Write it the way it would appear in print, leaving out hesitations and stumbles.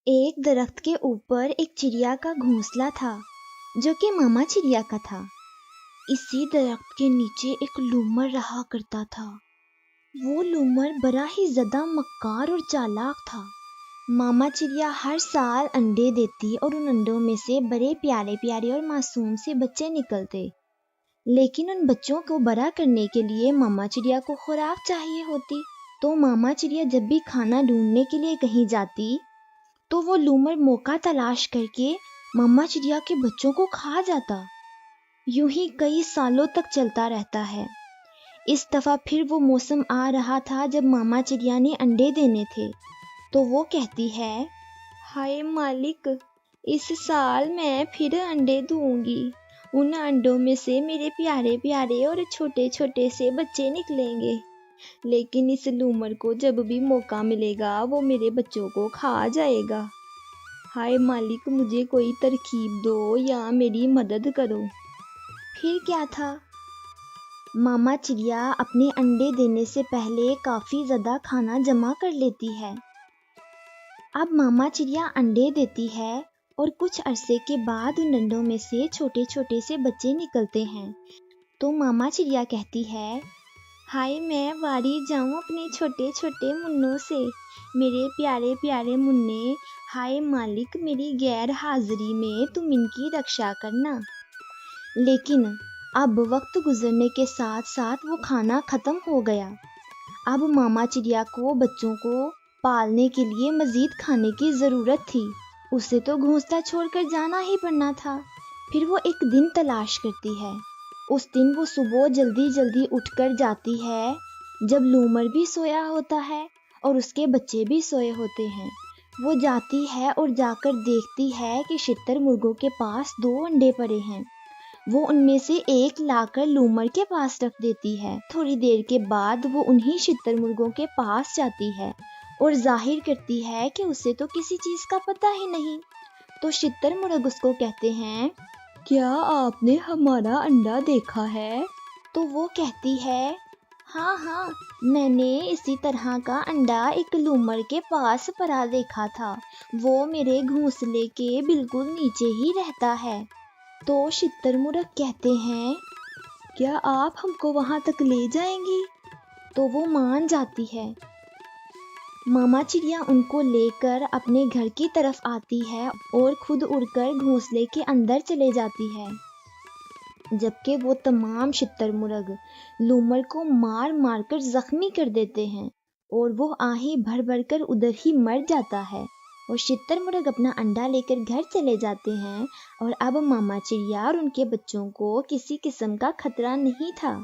ایک درخت کے اوپر ایک چڑیا کا گھونسلہ تھا جو کہ ماما چڑیا کا تھا۔ اسی درخت کے نیچے ایک لومڑ رہا کرتا تھا۔ وہ لومڑ بڑا ہی زیادہ مکار اور چالاک تھا۔ ماما چڑیا ہر سال انڈے دیتی اور ان انڈوں میں سے بڑے پیارے پیارے اور معصوم سے بچے نکلتے، لیکن ان بچوں کو بڑا کرنے کے لیے ماما چڑیا کو خوراک چاہیے ہوتی۔ تو ماما چڑیا جب بھی کھانا ڈھونڈنے کے لیے کہیں جاتی تو وہ لومڑ موقع تلاش کر کے ماما چڑیا کے بچوں کو کھا جاتا۔ یوں ہی کئی سالوں تک چلتا رہتا ہے۔ اس دفعہ پھر وہ موسم آ رہا تھا جب ماما چڑیا نے انڈے دینے تھے، تو وہ کہتی ہے، ہائے مالک، اس سال میں پھر انڈے دوں گی۔ ان انڈوں میں سے میرے پیارے پیارے اور چھوٹے چھوٹے سے بچے نکلیں گے، لیکن اس لومڑ کو جب بھی موقع ملے گا وہ میرے بچوں کو کھا جائے گا۔ ہائے مالک، مجھے کوئی ترکیب دو یا میری مدد کرو۔ پھر کیا تھا، ماما چڑیا اپنے انڈے دینے سے پہلے کافی زیادہ کھانا جمع کر لیتی ہے۔ اب ماما چڑیا انڈے دیتی ہے اور کچھ عرصے کے بعد ان انڈوں میں سے چھوٹے چھوٹے سے بچے نکلتے ہیں۔ تو ماما چڑیا کہتی ہے، ہائے میں واری جاؤں اپنے چھوٹے چھوٹے منوں سے، میرے پیارے پیارے منّے، ہائے مالک، میری غیر حاضری میں تم ان کی رکشا کرنا۔ لیکن اب وقت گزرنے کے ساتھ ساتھ وہ کھانا ختم ہو گیا۔ اب ماما چڑیا کو بچوں کو پالنے کے لیے مزید کھانے کی ضرورت تھی۔ اسے تو گھونسلہ چھوڑ کر جانا ہی پڑنا تھا۔ پھر وہ ایک دن تلاش کرتی ہے۔ اس دن وہ صبح جلدی جلدی اٹھ کر جاتی ہے جب لومڑ بھی سویا ہوتا ہے اور اس کے بچے بھی سوئے ہوتے ہیں۔ وہ جاتی ہے اور جا کر دیکھتی ہے کہ شتر مرغوں کے پاس 2 انڈے پڑے ہیں۔ وہ ان میں سے ایک لا کر لومڑ کے پاس رکھ دیتی ہے۔ تھوڑی دیر کے بعد وہ انہی شتر مرغوں کے پاس جاتی ہے اور ظاہر کرتی ہے کہ اسے تو کسی چیز کا پتہ ہی نہیں۔ تو شتر مرغ اس کو کہتے ہیں، کیا آپ نے ہمارا انڈا دیکھا ہے؟ تو وہ کہتی ہے، ہاں ہاں، میں نے اسی طرح کا انڈا ایک لومڑ کے پاس پڑا دیکھا تھا، وہ میرے گھونسلے کے بالکل نیچے ہی رہتا ہے۔ تو شتر مرغ کہتے ہیں، کیا آپ ہم کو وہاں تک لے جائیں گی؟ تو وہ مان جاتی ہے۔ ماما چڑیا ان کو لے کر اپنے گھر کی طرف آتی ہے اور خود اڑ کر گھونسلے کے اندر چلے جاتی ہے، جبکہ وہ تمام شتر مرغ لومڑ کو مار مار کر زخمی کر دیتے ہیں اور وہ آہیں بھر بھر کر ادھر ہی مر جاتا ہے، اور شتر مرغ اپنا انڈا لے کر گھر چلے جاتے ہیں۔ اور اب ماما چڑیا اور ان کے بچوں کو کسی قسم کا خطرہ نہیں تھا۔